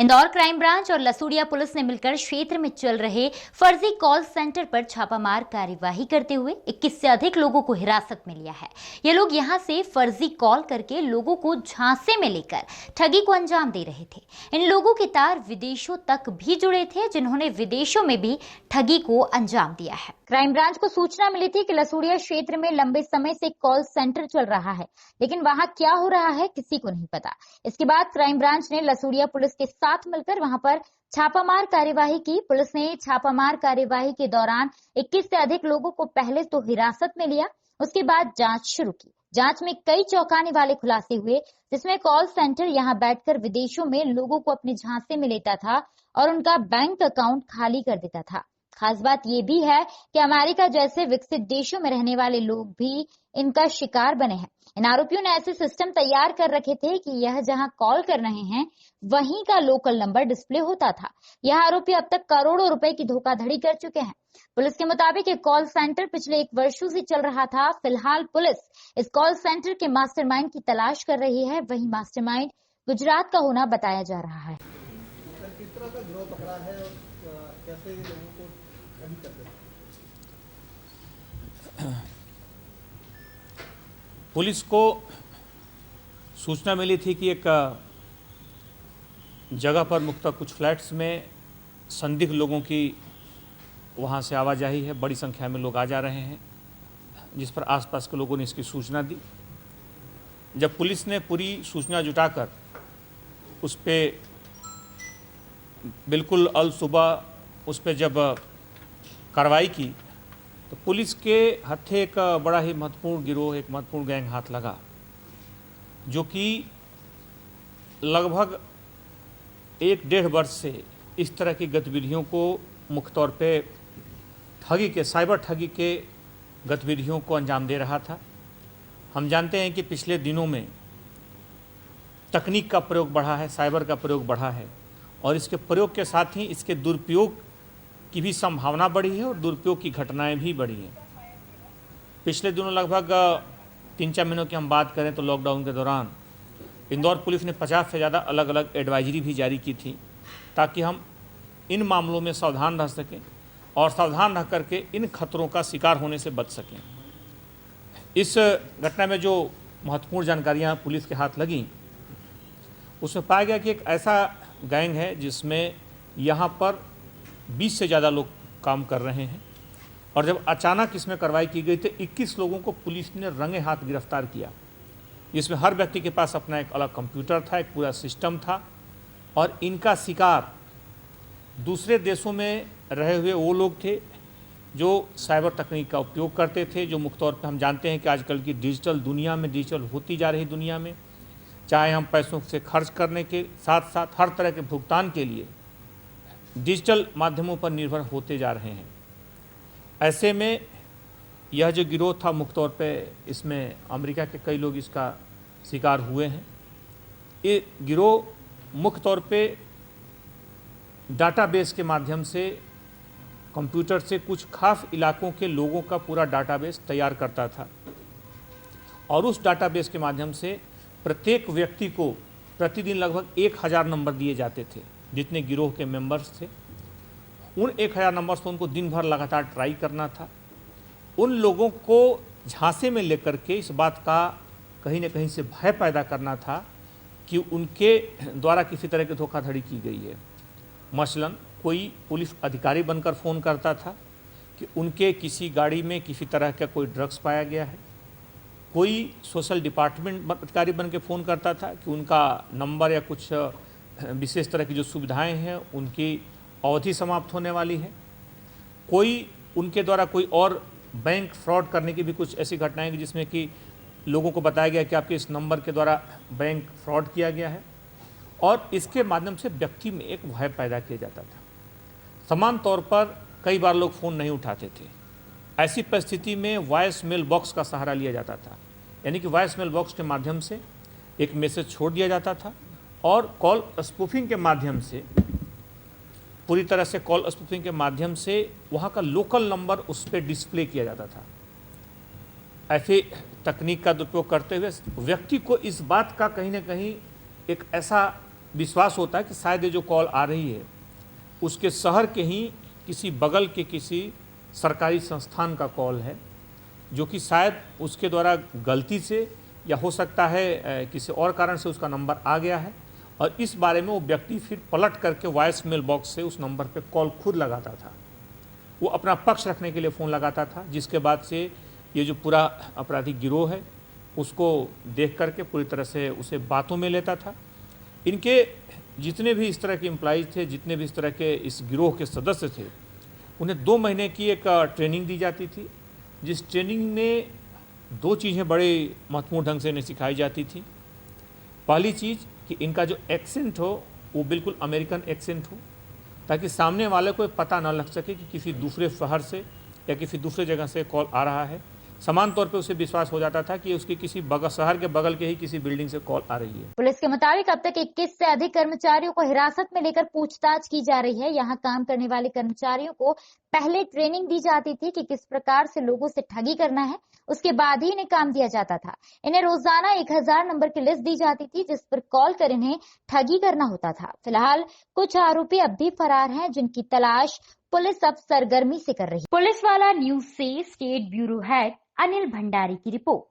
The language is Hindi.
इंदौर क्राइम ब्रांच और लसूड़िया पुलिस ने मिलकर क्षेत्र में चल रहे फर्जी कॉल सेंटर पर छापामार कार्यवाही करते हुए 21 से अधिक लोगों को हिरासत में लिया है। ये लोग यहां से फर्जी कॉल करके लोगों को झांसे में लेकर ठगी को अंजाम दे रहे थे। इन लोगों के तार विदेशों तक भी जुड़े थे, जिन्होंने विदेशों में भी ठगी को अंजाम दिया है। क्राइम ब्रांच को सूचना मिली थी कि लसूड़िया क्षेत्र में लंबे समय से कॉल सेंटर चल रहा है, लेकिन वहां क्या हो रहा है किसी को नहीं पता। इसके बाद क्राइम ब्रांच ने लसूड़िया पुलिस के साथ मिलकर वहां पर छापामार कार्यवाही की। पुलिस ने छापामार कार्यवाही के दौरान 21 से अधिक लोगों को पहले तो हिरासत में लिया, उसके बाद जांच शुरू की। जांच में कई चौंकाने वाले खुलासे हुए, जिसमें कॉल सेंटर यहां बैठकर विदेशों में लोगों को अपने झांसे में लेता था और उनका बैंक अकाउंट खाली कर देता था। खास बात यह भी है कि अमेरिका जैसे विकसित देशों में रहने वाले लोग भी इनका शिकार बने हैं। इन आरोपियों ने ऐसे सिस्टम तैयार कर रखे थे कि यह जहां कॉल कर रहे हैं वहीं का लोकल नंबर डिस्प्ले होता था। यह आरोपी अब तक करोड़ों रुपए की धोखाधड़ी कर चुके हैं। पुलिस के मुताबिक ये कॉल सेंटर पिछले 1 वर्षों से चल रहा था। फिलहाल पुलिस इस कॉल सेंटर के मास्टरमाइंड की तलाश कर रही है। वहीं मास्टरमाइंड गुजरात का होना बताया जा रहा है। किस तरह का गिरोह पकड़ा है और कैसे लोगों को ठगी करते हैं? पुलिस को सूचना मिली थी कि एक जगह पर मुख्तलिफ कुछ फ्लैट्स में संदिग्ध लोगों की वहां से आवाजाही है, बड़ी संख्या में लोग आ जा रहे हैं, जिस पर आसपास के लोगों ने इसकी सूचना दी। जब पुलिस ने पूरी सूचना जुटाकर उस पर बिल्कुल अल सुबह उस पर जब कार्रवाई की तो पुलिस के हत्थे एक बड़ा ही महत्वपूर्ण गिरोह, एक महत्वपूर्ण गैंग हाथ लगा, जो कि लगभग 1-1.5 वर्ष से इस तरह की गतिविधियों को मुख्य तौर पे ठगी के, साइबर ठगी के गतिविधियों को अंजाम दे रहा था। हम जानते हैं कि पिछले दिनों में तकनीक का प्रयोग बढ़ा है, साइबर का प्रयोग बढ़ा है और इसके प्रयोग के साथ ही इसके दुरुपयोग की भी संभावना बढ़ी है और दुरुपयोग की घटनाएं भी बढ़ी हैं। पिछले दिनों लगभग 3-4 महीनों की हम बात करें तो लॉकडाउन के दौरान इंदौर पुलिस ने 50 से ज़्यादा अलग अलग एडवाइजरी भी जारी की थी, ताकि हम इन मामलों में सावधान रह सकें और सावधान रह करके इन खतरों का शिकार होने से बच सकें। इस घटना में जो महत्वपूर्ण जानकारियाँ पुलिस के हाथ लगीं, उसमें पाया गया कि एक ऐसा गैंग है जिसमें यहाँ पर 20 से ज़्यादा लोग काम कर रहे हैं और जब अचानक इसमें कार्रवाई की गई तो 21 लोगों को पुलिस ने रंगे हाथ गिरफ्तार किया। इसमें हर व्यक्ति के पास अपना एक अलग कंप्यूटर था, एक पूरा सिस्टम था और इनका शिकार दूसरे देशों में रहे हुए वो लोग थे जो साइबर तकनीक का उपयोग करते थे, जो मुख्य तौर पर हम जानते हैं कि आजकल की डिजिटल दुनिया में, डिजिटल होती जा रही दुनिया में, चाहे हम पैसों से खर्च करने के साथ साथ हर तरह के भुगतान के लिए डिजिटल माध्यमों पर निर्भर होते जा रहे हैं। ऐसे में यह जो गिरोह था, मुख्य तौर पे इसमें अमेरिका के कई लोग इसका शिकार हुए हैं। ये गिरोह मुख्य तौर पे डाटाबेस के माध्यम से, कंप्यूटर से कुछ खास इलाकों के लोगों का पूरा डाटाबेस तैयार करता था और उस डाटाबेस के माध्यम से प्रत्येक व्यक्ति को प्रतिदिन लगभग 1000 नंबर दिए जाते थे। जितने गिरोह के मेंबर्स थे उन 1000 नंबर्स को उनको दिन भर लगातार ट्राई करना था। उन लोगों को झांसे में लेकर के इस बात का कहीं न कहीं से भय पैदा करना था कि उनके द्वारा किसी तरह की धोखाधड़ी की गई है। मसलन कोई पुलिस अधिकारी बनकर फ़ोन करता था कि उनके किसी गाड़ी में किसी तरह का कोई ड्रग्स पाया गया है। कोई सोशल डिपार्टमेंट अधिकारी बन के फ़ोन करता था कि उनका नंबर या कुछ विशेष तरह की जो सुविधाएं हैं उनकी अवधि समाप्त होने वाली है। कोई उनके द्वारा कोई और बैंक फ्रॉड करने की भी कुछ ऐसी घटनाएं जिसमें कि लोगों को बताया गया कि आपके इस नंबर के द्वारा बैंक फ्रॉड किया गया है और इसके माध्यम से व्यक्ति में एक भय पैदा किया जाता था। समान तौर पर कई बार लोग फ़ोन नहीं उठाते थे। ऐसी परिस्थिति में वॉइस मेल बॉक्स का सहारा लिया जाता था, यानी कि वॉइस मेल बॉक्स के माध्यम से एक मैसेज छोड़ दिया जाता था और कॉल स्पूफिंग के माध्यम से, पूरी तरह से कॉल स्पूफिंग के माध्यम से वहाँ का लोकल नंबर उस पर डिस्प्ले किया जाता था। ऐसे तकनीक का दुरुपयोग करते हुए व्यक्ति को इस बात का कहीं ना कहीं एक ऐसा विश्वास होता है कि शायद ये जो कॉल आ रही है उसके शहर के ही किसी बगल के किसी सरकारी संस्थान का कॉल है, जो कि शायद उसके द्वारा गलती से या हो सकता है किसी और कारण से उसका नंबर आ गया है, और इस बारे में वो व्यक्ति फिर पलट करके वॉइस मेल बॉक्स से उस नंबर पे कॉल खुद लगाता था। वो अपना पक्ष रखने के लिए फ़ोन लगाता था, जिसके बाद से ये जो पूरा आपराधिक गिरोह है उसको देख करके पूरी तरह से उसे बातों में लेता था। इनके जितने भी इस तरह के एम्प्लॉइज थे, जितने भी इस तरह के इस गिरोह के सदस्य थे, उन्हें 2 महीने की एक ट्रेनिंग दी जाती थी, जिस ट्रेनिंग में 2 चीज़ें बड़े महत्वपूर्ण ढंग से इन्हें सिखाई जाती थी। पहली चीज़ कि इनका जो एक्सेंट हो वो बिल्कुल अमेरिकन एक्सेंट हो, ताकि सामने वाले को पता ना लग सके कि किसी दूसरे शहर से या किसी दूसरे जगह से कॉल आ रहा है। समान तौर पे उसे विश्वास हो जाता था कि उसकी किसी शहर के बगल के ही किसी बिल्डिंग से कॉल आ रही है। पुलिस के मुताबिक अब तक 21 से अधिक कर्मचारियों को हिरासत में लेकर पूछताछ की जा रही है। यहाँ काम करने वाले कर्मचारियों को पहले ट्रेनिंग दी जाती थी कि किस प्रकार से लोगों से ठगी करना है, उसके बाद ही इन्हें काम दिया जाता था। इन्हें रोजाना 1000 नंबर की लिस्ट दी जाती थी, जिस पर कॉल कर इन्हें ठगी करना होता था। फिलहाल कुछ आरोपी अब भी फरार हैं, जिनकी तलाश पुलिस अब सरगर्मी से कर रही है। पुलिस वाला न्यूज से state bureau head Anil Bhandari की रिपोर्ट।